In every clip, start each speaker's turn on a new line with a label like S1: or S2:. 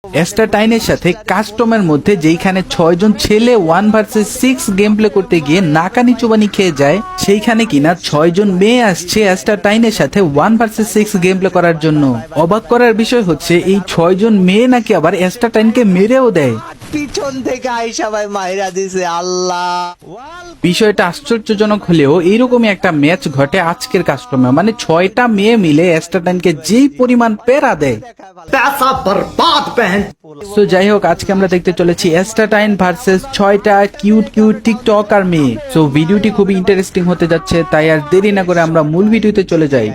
S1: এস্টাটাইনের সাথে কাস্টমের মধ্যে যেইখানে 6 জন ছেলে 1 vs 6 গেম প্লে করতে গিয়ে নাকানি চুবানি খেয়ে যায়, সেইখানে কিনা 6 জন মেয়ে আসছে এস্টাটাইনের সাথে 1 vs 6 গেম প্লে করার জন্য। অবাক করার বিষয় হচ্ছে এই 6 জন মেয়ে নাকি আবার এস্টাটাইনকে মেরেও দেয়।
S2: পিছন থেকে আইসা ভাই মাইরা দিছে আল্লাহ।
S1: বিষয়টা আশ্চর্যজনক হলেও এইরকমই একটা ম্যাচ ঘটে আজকের কাস্টমার, মানে 6টা মেয়ে মিলে এস্টাটাইনকে যেই পরিমাণ পেরা দেয়। তো যাই হোক, আজকে আমরা দেখতে চলেছি এস্টাটাইন ভার্সেস 6টা কিউট কিউট টিকটকার মেয়ে। তো ভিডিওটি খুবই ইন্টারেস্টিং হতে যাচ্ছে, তাই আর দেরি না করে আমরা মূল ভিডিওতে চলে যাই।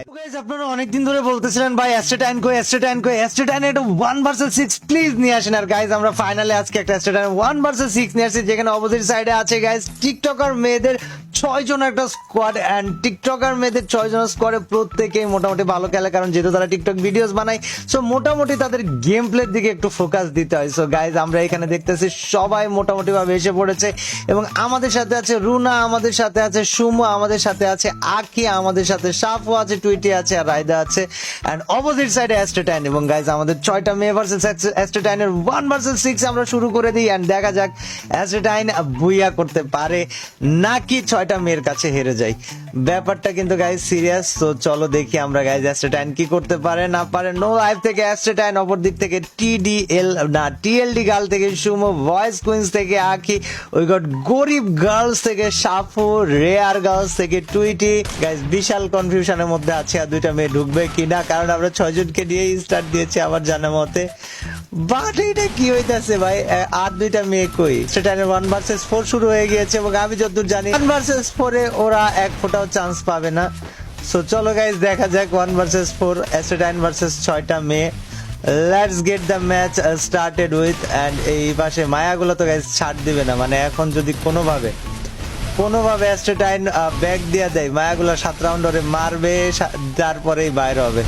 S2: আপনারা অনেকদিন ধরে বলতেছিলেন ভাই এস্টাটাইন কই এস্টাটাইন কই এস্টাটাইন এটা 1 vs 6 প্লিজ নিয়ে আসেন। আর গাইজ আমরা ফাইনালি আজকে একটা এস্টাটাইন 1 vs 6 নিয়ে আসছি, যেখানে অপোজিট সাইডে আছে গাইজ টিকটকার মেয়েদের 6 জন একটা স্কোয়াড। এন্ড টিকটকার মেয়েদের 6 জনের স্কোয়াডে প্রত্যেকেই মোটামুটি ভালো খেলে, কারণ যেহেতু তারা টিকটক ভিডিওস বানায়, সো মোটামুটি তাদের গেম প্লের দিকে একটু ফোকাস দিতে হয়। সো গাইজ আমরা এখানে দেখতেছি সবাই মোটামুটি ভাবে এসে পড়েছে, এবং আমাদের সাথে আছে রুনা, আমাদের সাথে আছে সুমু, আমাদের সাথে আছে আখি, আমাদের সাথে সাফু আছে, টুইটি আছে, আর রায়দা আছে। এন্ড অপোজিট সাইডে এস্টাটাইন। এবং গাইজ আমাদের 6টা মেয়ে ভার্সেস এস্টাটাইনের 1 vs 6 আমরা শুরু করে দিই। এন্ড দেখা যাক এস্টাটাইন বুইয়া করতে পারে নাকি 6টা মেয়ের কাছে হেরে যায়। ব্যাপারটা কিন্তু গাইজ সিরিয়াস। তো চলো দেখি আমরা গাইজ এস্টাটাইন কি করতে পারে না পারে। নো লাইফ থেকে এস্টাটাইন, অপর দিক থেকে টিএলডি গার্ল থেকে সুমো, ভয়েস কুইন্স থেকে আখি, উই গট গরিব গার্লস থেকে সাফু, রেয়ার গার্লস থেকে টুইটি। গাইজ বিশাল কনফিউশনের মধ্যে আছে আর 2টা মেয়ে ঢুকবে কিনা, কারণ আমরা 6 জনকে দিয়ে স্টার্ট দিয়েছি আমার জানা মতে। বাট এটা কি হইতাছে ভাই, আর 2টা মেয়ে কই? এস্টাটাইনের 1 vs 4 শুরু হয়ে গিয়েছে, এবং আমি যতদূর জানি 1 vs 4 এ ওরা এক ফোঁটাও চান্স পাবে না। সো চলো গাইজ দেখা যাক 1 vs 4 এস্টাটাইন ভার্সেস 6টা মেয়ে। Let's get the match started with. And এই পাশে মায়াগুলো তো গাইজ ছাড় দিবে না, মানে এখন যদি কোনোভাবে এস্টাটাইন ব্যাক দিয়ে দেয়, মায়াগুলো 7 রাউন্ড ওরে মারবে, তারপরেই বাইরে হবে।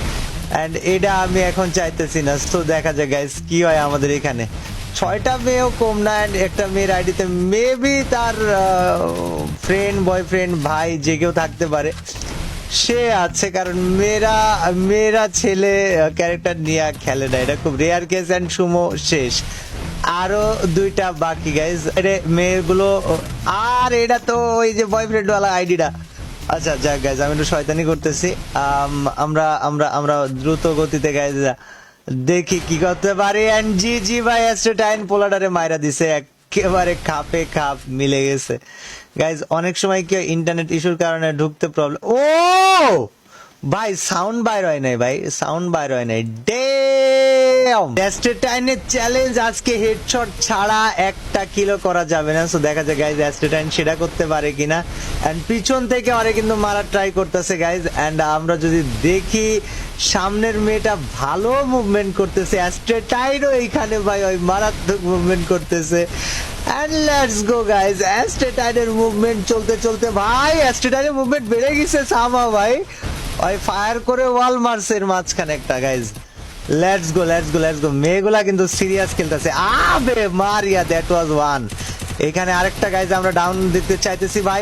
S2: এন্ড এটা আমি এখন চাইতেছি না। তো দেখা যায় গাইজ কি হয় আমাদের এখানে। 6টা মেয়েও কম না। এন্ড একটা মেয়ের আইডিতে মেবি তার ফ্রেন্ড, বয়ফ্রেন্ড, ভাই যে কেউ থাকতে পারে, সে আছে, কারণ মেয়েরা ছেলে ক্যারেক্টার নিয়ে খেলে না, এটা খুব রেয়ার কেস। এন্ড সুমো শেষ, আরো 2টা বাকি গাইজ। মেয়েগুলো, আর এটা তো ওই যে বয়ফ্রেন্ড ওয়ালা আইডিটা। আচ্ছা যাক গাইজ, আমি একটু শয়তানি করতেছি। আমরা আমরা আমরা দ্রুত গতিতে গাইজ দেখি কি করতে পারি। এন্ড জি ভাই এস্টাটাইন পোলাডারে মাইরা দিছে, একেবারে খাপে খাপ মিলে গেছে গাইজ। অনেক সময় কি ইন্টারনেট ইস্যুর কারণে ঢুকতে প্রবলেম। ও ভাই সাউন্ড বাইর হয় নাই, ভাই সাউন্ড বাইর হয় নাই। ড্যাম, এস্টাটাইনের চ্যালেঞ্জ আজকে হেডশট ছাড়া একটা কিলো করা যাবে না। সো দেখা যায় গাইজ এস্টাটাইন সেটা করতে পারে কিনা। এন্ড পিছন থেকে আরে কিন্তু মারার ট্রাই করতেছে গাইজ। এন্ড আমরা যদি দেখি সামনের মেয়েটা ভালো মুভমেন্ট করতেছে, এস্টাটাইনও এইখানে ভাই ওই মারাত্মক মুভমেন্ট করতেছে। And let's go guys, এস্টাটাইনের মুভমেন্ট চলতে চলতে ভাই এস্টাটাইনের মুভমেন্ট বেড়ে গেছে সামা ভাই, ওই ফায়ার করে ওয়াল মারছে এর মাঝখানে একটা গাইজ। লেটস গো। মেয়েগুলা কিন্তু সিরিয়াস খেলতেছে। আবে মারিয়া, দ্যাট ওয়াজ ওয়ান। এখানে আরেকটা গাইজ আমরা ডাউন দেখতে চাইতেছি। ভাই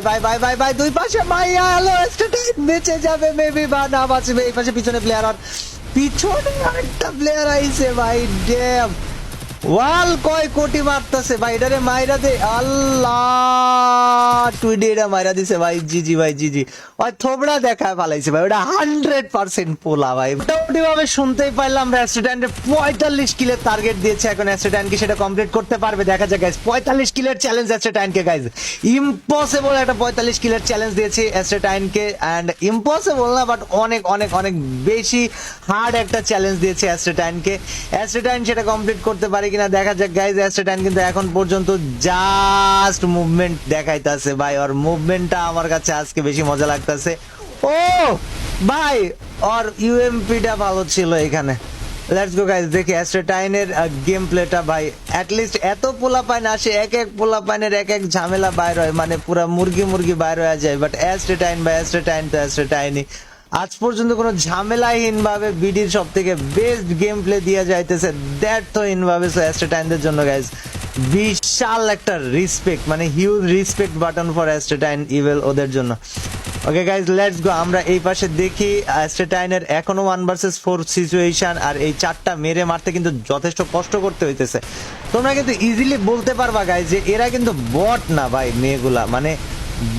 S2: দুই পাশে মাইয়া, হ্যালো এস্টাটাইন বেঁচে যাবে মেবি, বা না বাঁচবে। এই পাশে পিছনে প্লেয়ার, আর পিছনে আরেকটা প্লেয়ার আইছে ভাই। ড্যাম, ওয়াল কয় কোটি মারতেছে ভাই, এটারে মাইরা দে। আল্লাহ, টুইডি এটা মাইরা দিছে ভাই। জিজি ভাই, জিজি। ওই থোবড়া দেখায় পালাইছে ভাই, ওটা 100% পোলা ভাই। মোটামুটি ভাবে শুনতেই পারলাম এস্টাটাইনের 45 কিলের টার্গেট দিয়েছে। এখন এস্টাটাইন কি সেটা কমপ্লিট করতে পারবে? দেখা যাক গাইজ। 45 কিলের চ্যালেঞ্জ এস্টাটাইনকে গাইজ, ইম্পসিবল একটা 45 কিলের চ্যালেঞ্জ দিয়েছে এস্টাটাইনকে। এন্ড ইম্পসিবল না, বাট অনেক অনেক অনেক বেশি হার্ড একটা চ্যালেঞ্জ দিয়েছে এস্টাটাইনকে। এস্টাটাইন সেটা কমপ্লিট করতে পারে কিনা দেখা যাক গাইজ। এস্টাটাইন কিন্তু এখন পর্যন্ত জাস্ট মুভমেন্ট দেখাইতাছে ভাই, আর মুভমেন্টটা আমার কাছে আজকে বেশি মজা লাগতাছে। ও ভাই, আর ইউএমপিটা ভালো ছিল এখানে। লেটস গো গাইজ, দেখি এস্টাটাইনের গেম প্লেটা ভাই। অ্যাটলিস্ট এত পোলাপাইন আসে, এক পোলাপাইনের এক ঝামেলা বাইর হয়, মানে পুরা মুরগি বাইর হয়ে যায়। বাট এস্টাটাইন বা এস্টাটাইন তো এস্টাটাইনই। আজ পর্যন্ত কোনো ঝামেলাহীন ভাবে বিডির সব থেকে বেস্ট গেম প্লে দিয়ে যাইতেছে, দ্যাট তো ইনভাবে। সো এস্টাটাইনদের জন্য গাইজ বিশাল একটা রেসপেক্ট, মানে huge respect button for Astatine evil ওদের জন্য। Okay guys let's go. আমরা এই পাশে দেখি অ্যাস্ট্রেটাইনের এখনো 1 vs 4 সিচুয়েশন, আর এই চারটা মেরে মারতে কিন্তু যথেষ্ট কষ্ট করতে হইতেছে। তোমরা কিন্তু ইজিলি বলতে পারবা গাইজ যে এরা কিন্তু বট না ভাই, মেয়েগুলা মানে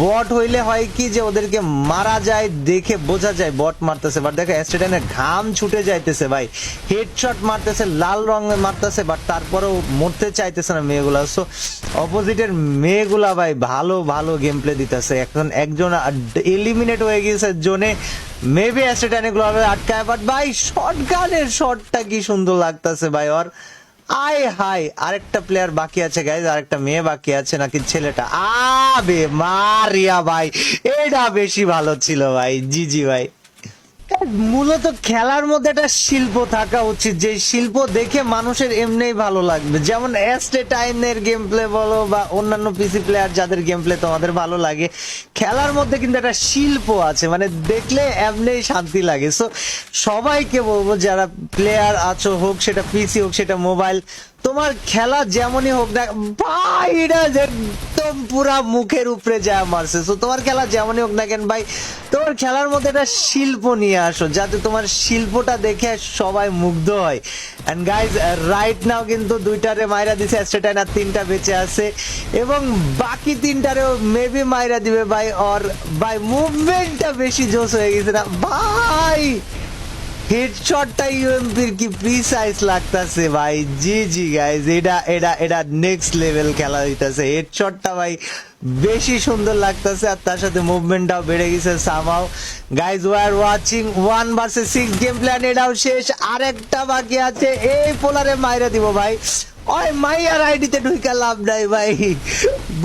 S2: বট হইলে হয় কি যে ওদেরকে মারা যায়, দেখে বোঝা যায় বট মারতেছে, বাট দেখো অ্যাস্ট্রেটাইনের ঘাম ছুটে যাইতেছে ভাই, হেডশট মারতেছে, লাল রঙে মারতেছে, বাট তারপরেও মরতে চাইতেছে না মেয়েগুলা। সো অপোজিটের মেয়েগুলা ভাই ভালো ভালো গেম প্লে দিতেছে। এখন একজন এলিমিনেট হয়ে গিয়েছে জোনে, মেবি অ্যাস্ট্রেটাইনে গ্লোবাল আটকায়, বাট ভাই শটগানের শটটা কি সুন্দর লাগতেছে ভাই। ওর আয় হাই, আরেকটা প্লেয়ার বাকি আছে গাইজ, আরেকটা মেয়ে বাকি আছে নাকি ছেলেটা, আবে মারিয়া ভাই, এটা বেশি ভালো ছিল ভাই, জি ভাই। মূলত খেলার মধ্যে একটা শিল্প থাকা উচিত, যে শিল্প দেখে মানুষের এমনিই ভালো লাগবে। যেমন অ্যাস্ট্রেটাইনের গেম প্লে বলো বা অন্যান্য পিসি প্লেয়ার যাদের গেম প্লে তোমাদের ভালো লাগে, খেলার মধ্যে কিন্তু একটা শিল্প আছে, মানে দেখলে এমনিই শান্তি লাগে। সো সবাইকে বলবো যারা প্লেয়ার আছো, হোক সেটা পিসি হোক সেটা মোবাইল, তোমার খেলা যেমনই হোক না ভাই, এটা একদম পুরা মুখের উপরে যায় মারছে। সো তোমার খেলা যেমনই হোক না কেন ভাই, তোমার খেলার মধ্যে একটা শিল্প নিয়ে আসো, যাতে তোমার শিল্পটা দেখে সবাই মুগ্ধ হয়। এন্ড গাইজ রাইট নাও কিন্তু দুইটারে মাইরা দিছে অ্যাস্ট্রেটাইন, আর তিনটা বেঁচে আছে, এবং বাকি তিনটারেও মেবি মাইরা দিবে ভাই। আর ভাই মুভমেন্টটা বেশি জোস হয়ে গেছে না ভাই, হেডশটটা ইউএমপির কি প্রিসাইজ লাগতাছে ভাই, জি গাইজ, এটা নেক্সট লেভেল খেলা হইতাছে। হেডশটটা ভাই বেশি সুন্দর লাগতাছে, আর তার সাথে মুভমেন্টটাও বেড়ে গেছে somehow. Guys we are watching 1 vs 6 game plan, এটাও শেষ, আরেকটা বাকি আছে, এই পোলারে মাইরা দিব ভাই। ওই মাইয়ার আইডিতে ঢুকা লাভ নাই ভাই,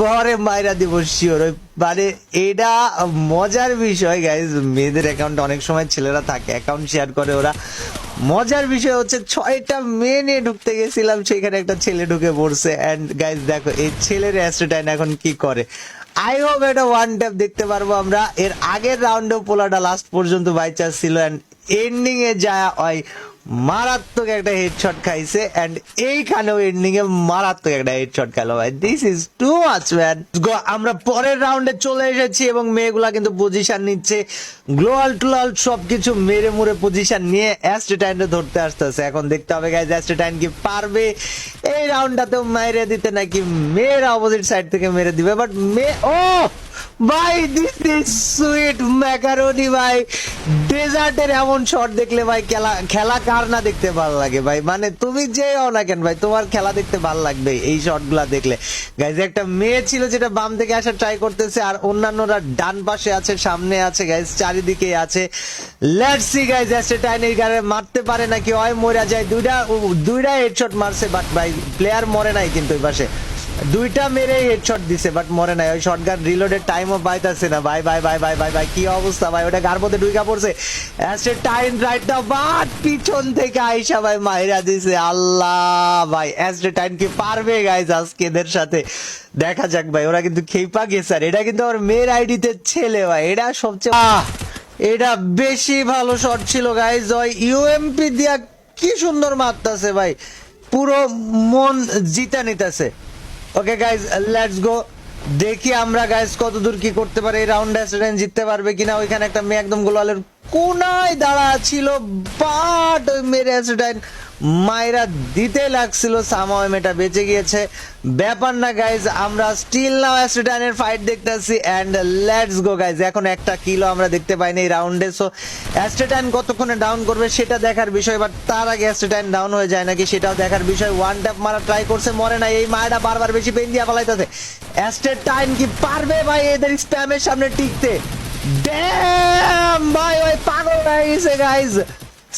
S2: বরে মাইরা দিব শিওর। মানে এটা মজার বিষয় গাইজ, মেয়েদের অ্যাকাউন্টে অনেক সময় ছেলেরা থাকে, অ্যাকাউন্ট শেয়ার করে ওরা। মজার বিষয় হচ্ছে 6টা মেয়ে নিয়ে ঢুকতে গেছিলাম, সেখানে একটা ছেলে ঢুকে পড়ছে। এন্ড গাইজ দেখো এই ছেলের অ্যাস্ট্রেটাইন এখন কি করে, আই হোপ এটা ওয়ান ট্যাপ দেখতে পারবো আমরা। এর আগের রাউন্ডেও পোলাটা লাস্ট পর্যন্ত বাই চান্স ছিল, এন্ড এন্ডিং এ যায় হয় মারাত্মক একটা হেডশট খাইছে, এন্ড এইখানেও এন্ডিং এ মারাত্মক একটা হেডশট খেলো ভাই, this is too much man. আমরা পরের রাউন্ডে চলে এসেছি, এবং মেয়েগুলা কিন্তু পজিশন নিচ্ছে, গ্লোয়াল টুলাল সবকিছু মেরে মুড়ে পজিশন নিয়ে অ্যাস্ট্রেটাইনকে ধরতে আসতেছে। এখন দেখতে হবে গাইজ অ্যাস্ট্রেটাইন কি পারবে এই রাউন্ডটাতেও মেরে দিতে, নাকি মেয়েরা অপোজিট সাইড থেকে মেরে দিবে। বাট ও ভাই দিস ইজ সুইট ম্যাকারনি ভাই, ডেজার্টের এমন শট দেখলে ভাই খেলা কার না দেখতে ভালো লাগে ভাই, মানে তুমি যেও না কেন ভাই, তোমার খেলা দেখতে ভালো লাগবে এই শটগুলা দেখলে। গাইজ একটা মেয়ে ছিল যেটা বাম থেকে আসা ট্রাই করতেছে, আর অন্যান্যরা ডান পাশে আছে, সামনে আছে গাইজ, চারিদিকে আছে। লেটস সি গাইজ অ্যাস্ট্রেটাইন এই গারে মারতে পারে নাকি, হয় মরে যায়। দুইটা হেডশট মারছে, বাট ভাই প্লেয়ার মরে নাই কিন্তু ওই পাশে, দুইটা মেরে হেডশট দিছে বাট মরে নাই। ওই শটগান রিলোডের টাইমও পাইতাছে না ভাই, ভাই কি অবস্থা ভাই, ওটা গার মধ্যে ঢুকা পড়ছে। অ্যাস্ট্রেটাইন রাইট নাও, বাট পিছন থেকে আইসা ভাই মাইরা দিছে। আল্লাহ ভাই, অ্যাস্ট্রেটাইন কি পারবে গাইজ আজকে এদের সাথে, দেখা যাক ভাই। ওরা কিন্তু খেপা গেছে, আর এটা কিন্তু আমার মেয়ের আইডিতে ছেলে ভাই, এটা সবচেয়ে এটা বেশি ভালো শট ছিল গাইজ। ওই ইউএমপি দিয়া কি সুন্দর মারতাছে ভাই, পুরো মন জিতা নিতেছে। ওকে গাইজ লেটস গো, দেখি আমরা গাইজ কতদূর কি করতে পারে এই রাউন্ডে, অ্যাস্ট্রেটাইন জিততে পারবে কিনা। ওইখানে একটা মেয়ে একদম গোলালের কোনায় দাঁড়া ছিল, বাট ওই মেরে অ্যাস্ট্রেটাইন মাইরা দিতে লাগছিল, সামহাও মেয়েটা বেঁচে গিয়েছে। ব্যাপার না গাইজ, আমরা স্টিল নাও অ্যাস্ট্রেটাইনের ফাইট দেখতেছি, এন্ড লেটস গো গাইজ। এখন একটা কিলো আমরা দেখতে পাইনি এই রাউন্ডে, সো অ্যাস্ট্রেটাইন কতক্ষণে ডাউন করবে সেটা দেখার বিষয়, বাট তার আগে অ্যাস্ট্রেটাইন ডাউন হয়ে যায় নাকি সেটাও দেখার বিষয়। ওয়ান ট্যাপ মারা ট্রাই করছে, মরে না, এই মায়েরা বারবার বেশি পেন দিয়া ফেলাইতেছে। অ্যাস্ট্রেটাইন কি পারবে ভাই এদের স্প্যামের সামনে টিকতে? ড্যাম ভাই, ওই পাগল হয়ে গেছে গাইজ,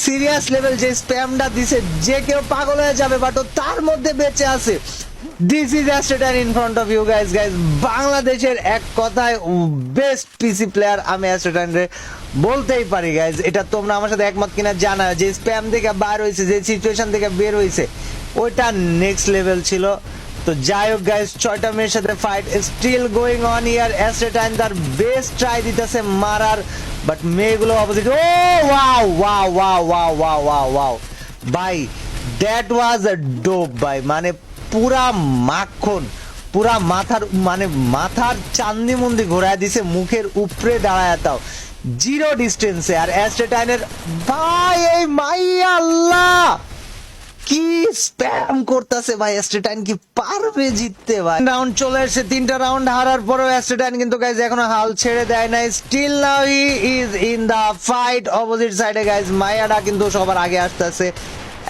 S2: সিরিয়াস লেভেল যে স্প্যামটা দিছে, যে কেউ পাগল হয়ে যাবে, বাট ও তার মধ্যে বেঁচে আছে। This is Astatine in front of you guys. বাংলাদেশের এক কথায় বেস্ট পিসি প্লেয়ার আমি অ্যাস্ট্রেটাইন রে বলতেই পারি গাইজ। এটা তোমরা আমার সাথে একমত কিনা জানা, যে স্প্যাম থেকে বার হয়েছে, যে সিচুয়েশন থেকে বের হয়েছে, ওইটা নেক্সট লেভেল ছিল। তো যাই হোক গাইজ, 6টা মেয়ের সাথে ফাইট স্টিল গোয়িং অন ইয়ার। অ্যাস্ট্রেটাইন তার বেস্ট ট্রাই দিতেছে মারার, বাট মেয়েগুলো অপোজিট। ও ওয়াও ভাই, দ্যাট ওয়াজ আ ডোপ ভাই, মানে পুরা মাখন পুরা মাথার চান্দি মন্দি ঘোরায় দিছে, মুখের উপরে দাঁড়ায় তাও জিরো ডিস্টেন্সে। আর অ্যাস্টেটাইনের ভাই এই মাইয়া আল্লাহ কি স্প্যাম করতেছে ভাই, অ্যাস্টেটাইন কি পারবে জিততে ভাই? রাউন্ড চলে আসছে, 3টা রাউন্ড হারার পরেও অ্যাস্টেটাইন কিন্তু গাইজ এখনো হাল ছেড়ে দেয় নাই। Still now he is in the fight opposite সাইডে গাইজ। মায়াডা কিন্তু সবার আগে আসতেছে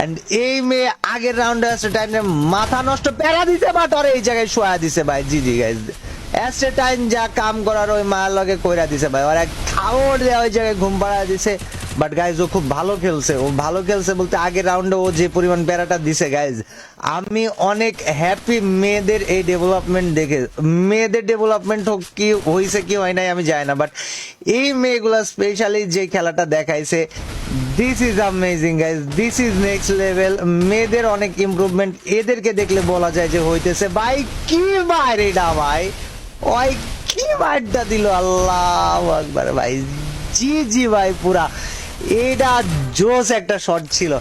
S2: এন্ড এই মেয়ে আগের রাউন্ডে অ্যাস্টেটাইনের মাথা নষ্ট প্যারা দিছে, বাট আর এই জায়গায় শোয়া দিছে ভাই। জি গাইজ, অ্যাস্টেটাইন যা কাম করার ওই মায়ের লগে কইরা দিছে ভাই, ওর এক খাওয়ার দেওয়া ওই জায়গায় ঘুম পাড়া দিছে। বাট গাইজ ও খুব ভালো খেলছে, ও ভালো খেলছে বলতে আগের রাউন্ডে ও যে পরিমাণ প্যারাটা দিছে গাইজ, আমি অনেক হ্যাপি মেয়েদের এই ডেভেলপমেন্ট দেখে। মেয়েদের ডেভেলপমেন্ট হোক কি হয়েছে কি হয় নাই আমি জানি না, বাট এই মেয়েগুলা স্পেশালি যে খেলাটা দেখাইছে, this is amazing guys, this is next level. মেয়েদের অনেক ইমপ্রুভমেন্ট এদেরকে দেখলে বলা যায় যে হইতেছে। ভাই কি বাইরে এটা ভাই, ওই কি বাইরটা দিল, আল্লাহু আকবার ভাই। জি ভাই, পুরা এটা জোস একটা শট ছিল।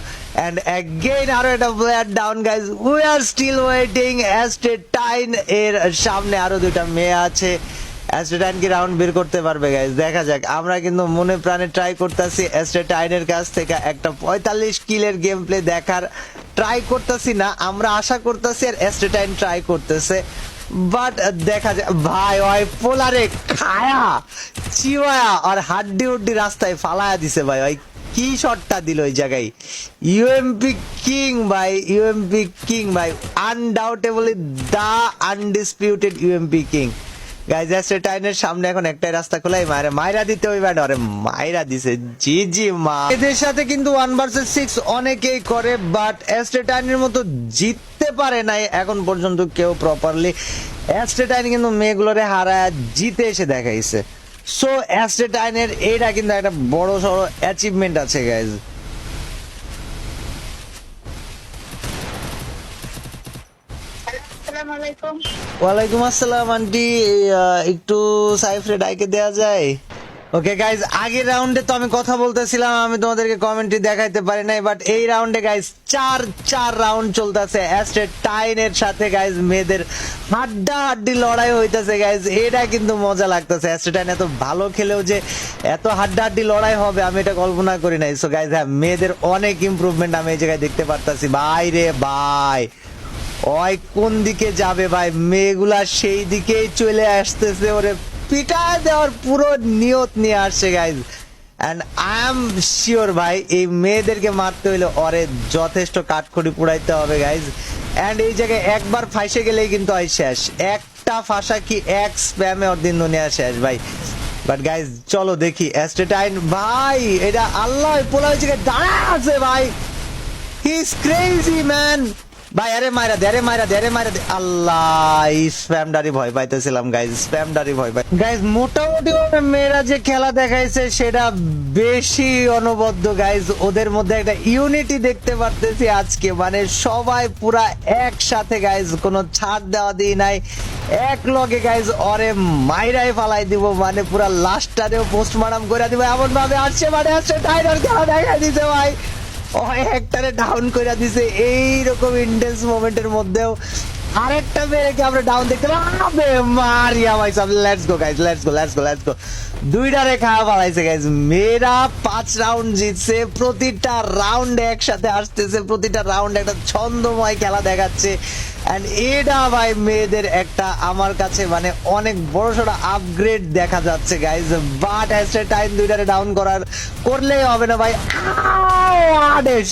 S2: এন্ড অ্যাগেইন আরো একটা player down guys, we are still waiting. অ্যাস্টেটাইন এর সামনে আরো 2টা মেয়ে আছে, অ্যাস্টেটাইন কি রাউন্ড বের করতে পারবে গাইজ? দেখা যাক। আমরা কিন্তু মনে প্রাণে ট্রাই করতেছি অ্যাস্টেটাইনের কাছ থেকে একটা 45 কিলের গেম প্লে দেখার ট্রাই করতেছি না, আমরা আশা করতেছি আর অ্যাস্টেটাইন ট্রাই করতেছে। বাট দেখা যায় ভাই ওই পোলারে খায়া চিওয়া আর হাড্ডি উড্ডি রাস্তায় ফালায়া দিছে ভাই। ওই কি শটটা দিল ওই জায়গায়, ইউএমপি কিং ভাই, ইউএমপি কিং ভাই, আনডাউটেবলি দা আনডিসপিউটেড ইউএমপি কিং গাইজ। অ্যাস্টেটাইনের সামনে এখন একটাই রাস্তা খোলাই, মাইরা দিতে ওই ব্যাট আরে মাইরা দিছে। জি মা, এদের সাথে কিন্তু 1 ভার্সেস 6 অনেকেই করে, বাট অ্যাস্টেটাইনের মতো জিততে পারে নাই এখন পর্যন্ত কেউ প্রপারলি। অ্যাস্টেটাইন কিন্তু মেয়েগুলোরে হারায় জিতে এসে দেখাইছে। সো অ্যাস্টেটাইনের এটা কিন্তু একটা বড় সড়ো অ্যাচিভমেন্ট আছে গাইজ। ওয়ালাইকুম আসসালাম আন্টি, একটু সাইফরে ডাইকে দেওয়া যায়? ওকে গাইজ, আগের রাউন্ডে তো আমি কথা বলতেছিলাম, আমি তোমাদেরকে কমেন্ট্রি দেখাইতে পারি নাই, বাট এই রাউন্ডে গাইজ চার রাউন্ড চলতেছে অ্যাস্টেটাইনের সাথে গাইজ। মেয়েদের হাড্ডাহাড্ডি লড়াই হইতেছে গাইজ, এটা কিন্তু মজা লাগতেছে। অ্যাস্টেটাইন এত ভালো খেলেও যে এত হাড্ডাহাড্ডি লড়াই হবে আমি এটা কল্পনা করি নাই। সো গাইজ হ্যাঁ, মেয়েদের অনেক ইমপ্রুভমেন্ট আমি এই জায়গায় দেখতে পারতাছি ভাই রে ভাই। ওই কোন দিকে যাবে ভাই, মেয়েগুলা সেই দিকেই চলে আসতেছে, ওরে পিটায় দেওয়ার পুরো নিয়ত নিয়ে আসছে guys. And I am sure ভাই এই মেয়েদেরকে মারতে হইলে ওরে যথেষ্ট কাঠখড়ি পুড়াইতে হবে গাইজ। এন্ড এই জায়গায় একবার ফাঁসে গেলেই কিন্তু আই শেষ, একটা ফাঁসা কি এক স্প্যামে ওর দিন দুনিয়া শেষ ভাই। বাট গাইজ চলো দেখি অ্যাস্টেটাইন ভাই, এটা আল্লাহ পোলা ওই জায়গায় দাঁড়া আছে ভাই, হি ইজ ক্রেজি ম্যান ভাই। আরে মাইরা দে, আরে মাইরা দে, আরে মাইরা দে, আল্লাহ স্প্যামডারি ভয় পাইতেছিলাম গাইজ, স্প্যামডারি ভয় পাই গাইজ। মোটামুটি মেয়েরা যে খেলা দেখাইছে সেটা বেশি অনবদ্য গাইজ, ওদের মধ্যে একটা ইউনিটি দেখতে পারতেছি আজকে, মানে সবাই পুরা একসাথে গাইজ, কোনো ছাড় দেওয়া দিই নাই, এক লগে গাইজ ওরে মাইরাই ফালাই দিব, মানে পুরা লাস্টারেও পোস্টমর্টম করে দিব এমন ভাবে আসছে, মানে আসছে টাইটার খেলা দেখা দিতে ভাই, একটারে ডাউন করে দিছে। এইরকম ইন্টেন্স মোমেন্টের মধ্যেও আরেকটা মেয়েকে আমরা ডাউন দেখতে পাবে মারিয়া ভাই সব। Let's go guys, let's go. 2টারে খাওয়া পালাইছে গাইজ। মেয়েরা 5 রাউন্ড জিতছে, প্রতিটা রাউন্ড একসাথে আসতেছে, প্রতিটা রাউন্ড একটা ছন্দময় খেলা দেখাচ্ছে। এন্ড এটা ভাই মেয়েদের একটা আমার কাছে মানে অনেক বড়সড় আপগ্রেড দেখা যাচ্ছে গাইজ। বাট অ্যাস্টেটাইন 2টারে ডাউন করলেই হবে না ভাই,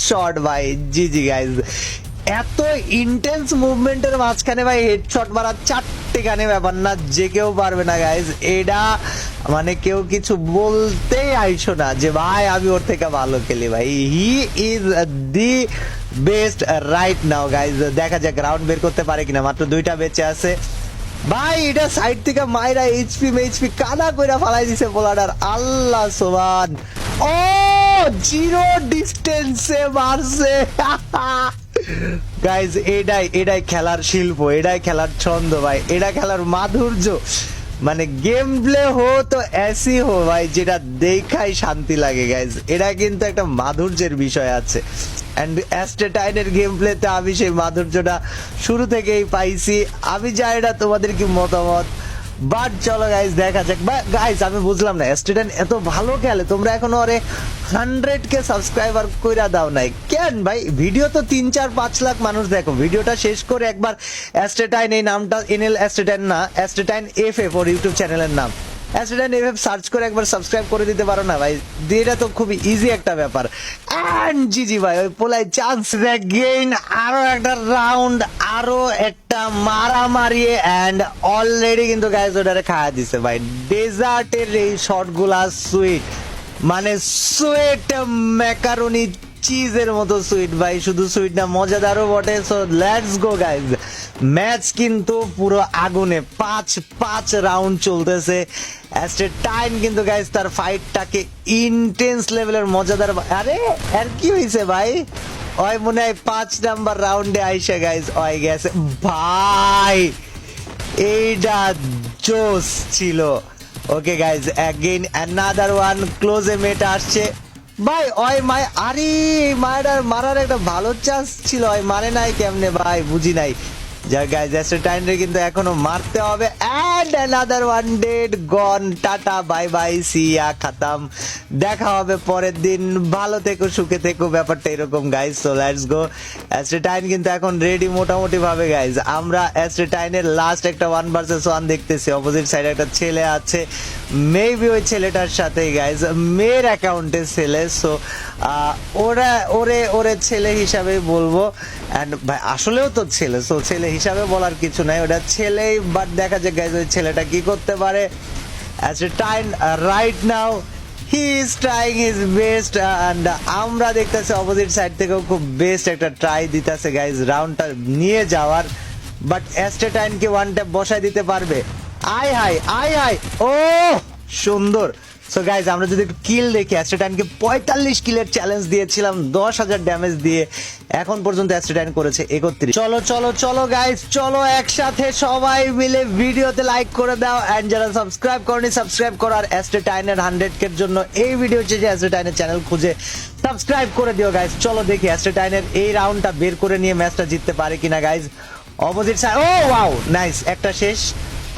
S2: শট ভাই। জি গাইজ, এত ইন্টেন্স মুভমেন্টের মাঝখানে ভাই হেডশট মারা 4টে গানে ব্যাপার না, যে কেউ পারবে না গাইজ। এটা মানে কেউ কিছু বলতেই আইসো না যে ভাই আমি ওর থেকে ভালো খেলি ভাই, he is the best right now guys. দেখা যাক রাউন্ড বের করতে পারে কিনা, মাত্র 2টা বেঁচে আছে ভাই। এটা সাইড থেকে মাইরা এইচপি কানা কইরা ফালাই দিছে পোলাডার, আল্লাহ সোবান। ও জিরো ডিস্টেন্সে মারছে গাইজ। এটাই খেলার শিল্প, এটাই খেলার ছন্দ ভাই, এটা খেলার মাধুর্য। মানে গেম প্লে হো তো এসি হো ভাই, যেটা দেখাই শান্তি লাগে গাইজ। এটা কিন্তু একটা মাধুর্যের বিষয় আছে। অ্যান্ড অ্যাস্টেটাইনের গেম প্লেতে আমি সেই মাধুর্যটা শুরু থেকেই পাইছি। আমি জানি না তোমাদের কি মতামত, বাট চলো গাইজ দেখা যাক। গাইজ আমি বুঝলাম না অ্যাস্টেটাইন এত ভালো খেলে, তোমরা এখনো ওরে 100K সাবস্ক্রাইবার কইরা দাও নাই কেন ভাই? ভিডিও তো 3-4-5 লাখ মানুষ দেখো, ভিডিওটা শেষ করে একবার অ্যাস্টেটাইন, এই নামটা এনএল অ্যাস্টেটাইন না, অ্যাস্টেটাইন এফএফ ওর ইউটিউব চ্যানেলের নাম, অ্যাস্টেটাইন এফএফ সার্চ করে একবার সাবস্ক্রাইব করে দিতে পারো না ভাই? এটা তো খুবই ইজি একটা ব্যাপার। এন্ড জিজি ভাই ওই পোলাই চান্স গেইন, আরো একটা রাউন্ড, আরো একটা মারামারি, এন্ড অলরেডি কিন্তু গাইজ ওটারে খাওয়া দিছে ভাই। ডেজার্টের এই শটগুলা সুইট, মানে সুইট ম্যাকারনি চিজের মতো সুইট ভাই, শুধু সুইট না মজাদারও বটে। So let's go guys, match কিন্তু পুরো আগুনে, 5 রাউন্ড চলতেছে। অ্যাস্টেটাইন কিন্তু গাইজ তার ফাইটটাকে ইন্টেন্স লেভেলের মজাদার। আরে আর কি হয়েছে ভাই? ওই মনে হয় 5 নাম্বার রাউন্ডে আইসা গাইজ ওই গেছে ভাই, এইটা জোস ছিল। Okay guys, again another one, ক্লোজে মেট আসছে ভাই। ওই মাই, আরে মায়ের মারার একটা ভালো চান্স ছিল, ওই মারে নাই কেমনে ভাই, বুঝি নাই। যা গাইজ অ্যাস্টেটাইনরে কিন্তু এখনো মারতে হবে। And another one dead, gone, tata bye bye, see ya, খতম। দেখা হবে পরের দিন, ভালো থেকো, সুখে থেকো, ব্যাপারটা এরকম guys. So let's go. Astatine কিন্তু এখন রেডি মোটামুটি ভাবে গাইজ। আমরা অ্যাস্টেটাইনের লাস্ট একটা 1 ভার্সেস 1 দেখতেছি। অপোজিট সাইডে একটা ছেলে আছে, মেবি ওই ছেলেটার সাথে গাইজ মেয়ের অ্যাকাউন্টে ছেলে। সো ওরে ছেলে হিসাবে বলবো, এন্ড ভাই আসলেও তো ছেলে, সো ছেলে হিসাবে বলার কিছু নাই, ওটা ছেলেই। বাট দেখা যায় গাইজ ওই ছেলেটা কি করতে পারে। Astatine right now he is trying his best, and আমরা দেখতেছি অপোজিট সাইড থেকেও খুব বেস্ট একটা ট্রাই দিতেছে গাইজ রাউন্ডটা নিয়ে যাওয়ার। বাট অ্যাস্টেটাইনকে ওয়ান ট্যাপ বসায় দিতে পারবে? আয় হাই, ও সুন্দর। সো গাইজ আমরা যদি একটু কিল দেখি, অ্যাস্টেটাইনকে 45 কিলের চ্যালেঞ্জ দিয়েছিলাম 10,000 ড্যামেজ দিয়ে, এখন পর্যন্ত অ্যাস্টেটাইন করেছে 31। চলো গাইজ, চলো একসাথে সবাই মিলে ভিডিওতে লাইক করে দাও, এন্ড যারা সাবস্ক্রাইব করনি সাবস্ক্রাইব করো। আর অ্যাস্টেটাইনের 100K এর জন্য এই ভিডিও হচ্ছে যে অ্যাস্টেটাইনের চ্যানেল খুঁজে সাবস্ক্রাইব করে দিও গাইজ। চলো দেখি অ্যাস্টেটাইনের এই রাউন্ডটা বের করে নিয়ে ম্যাচটা জিততে পারে কিনা গাইজ। অপোজিট সাইড, ও ওয়াও নাইস, একটা শেষ,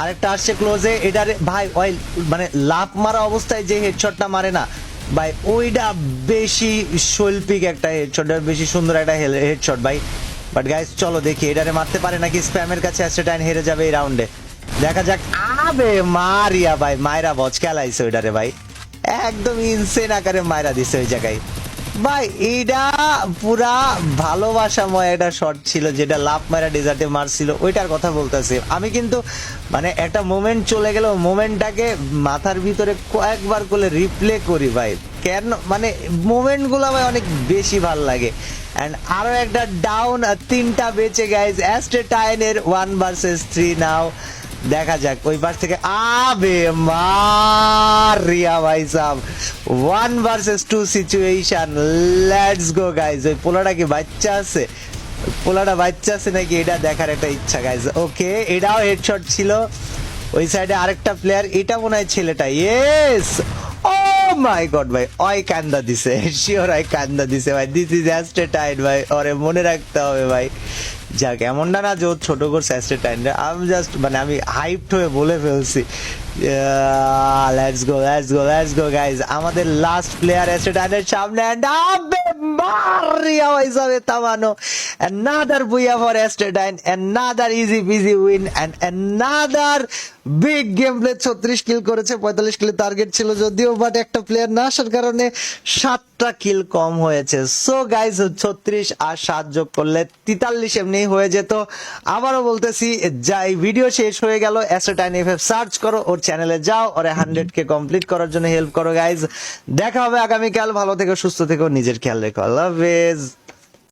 S2: আরেকটা আসছে ক্লোজে। এটারে ভাই ওই মানে লাফ মারা অবস্থায় যে হেডশটটা মারে না ভাই, ওইটা বেশি শৈল্পিক একটা হেডশট, বেশি সুন্দর একটা হেডশট ভাই। বাট গাইস চলো দেখি এটারে মারতে পারে নাকি। স্প্যামের কাছে অ্যাস্টেটাইন হেরে যাবে এই রাউন্ডে, দেখা যাক। আবে মারিয়া ভাই, মায়েরা বচ খেলাইছে ওইটারে ভাই, একদম ইনসেন আকারে মায়েরা দিছে ওই জায়গায় ভাই। এইটা পুরা ভালোবাসাময় একটা শট ছিল, যেটা লাভ মারা ডেজার্টে মারছিল, ওইটার কথা বলতেছি আমি। কিন্তু মানে একটা মোমেন্ট চলে গেল, মোমেন্টটাকে মাথার ভিতরে কয়েকবার করে রিপ্লে করি ভাই, কেন মানে মোমেন্ট গুলো ভাই অনেক বেশি ভাল লাগে। এন্ড আরো একটা ডাউন, 3টা বেঁচে গাইজ অ্যাস্টেটাইনের 1 ভার্সেস 3 নাও। দেখা যাক ওই পাশ থেকে, আবে মারিয়া ভাই sub, 1 versus 2 situation. Let's go guys. ওই পোলাটা কি বাচ্চা আছে, পোলাটা বাচ্চা আছে নাকি, এটা দেখার একটা ইচ্ছা গাইজ। ওকে এটাও হেডশট ছিল। ওই সাইডে আরেকটা প্লেয়ার, এটা মনে হয় ছেলেটা, ইয়েস। ও মাই গড ভাই, ওই কান্দা দিছে, শিওর ওই কান্দা দিছে ভাই। দিস ইজ অ্যাস্টেটাইন ভাই, ওরে মনে রাখতে হবে ভাই। যাক এমনটা না যে ও ছোট করছে অ্যাস্টেটাইনরা, আমি জাস্ট মানে আমি হাইপড হয়ে বলে ফেলছি। লেটস গো গাইজ, আমাদের লাস্ট প্লেয়ার অ্যাস্টেটাইনের সামনে, এন্ড আবে মারিয়া হিসাবে তামানো। Another booyah for Astetine, another easy peasy win, and another big gameplay। 36 কিল করেছে, 45 কিল টার্গেট ছিল যদিও, বাট একটা প্লেয়ার না আসার কারণে 7টা কিল কম হয়েছে। সো গাইজ 36 আর 7 যোগ করলে 43 এমনি হয়ে যেত। আবারও বলতেছি, যাই ভিডিও শেষ হয়ে গেল, অ্যাস্টেটাইন এফএফ সার্চ করো, ওর চ্যানেলে যাও, ওরে 100K কমপ্লিট করার জন্য হেল্প করো গাইজ। দেখা হবে আগামীকাল, ভালো থেকো, সুস্থ থেকো, নিজের খেয়াল রেখো, আল্লাহ হাফেজ।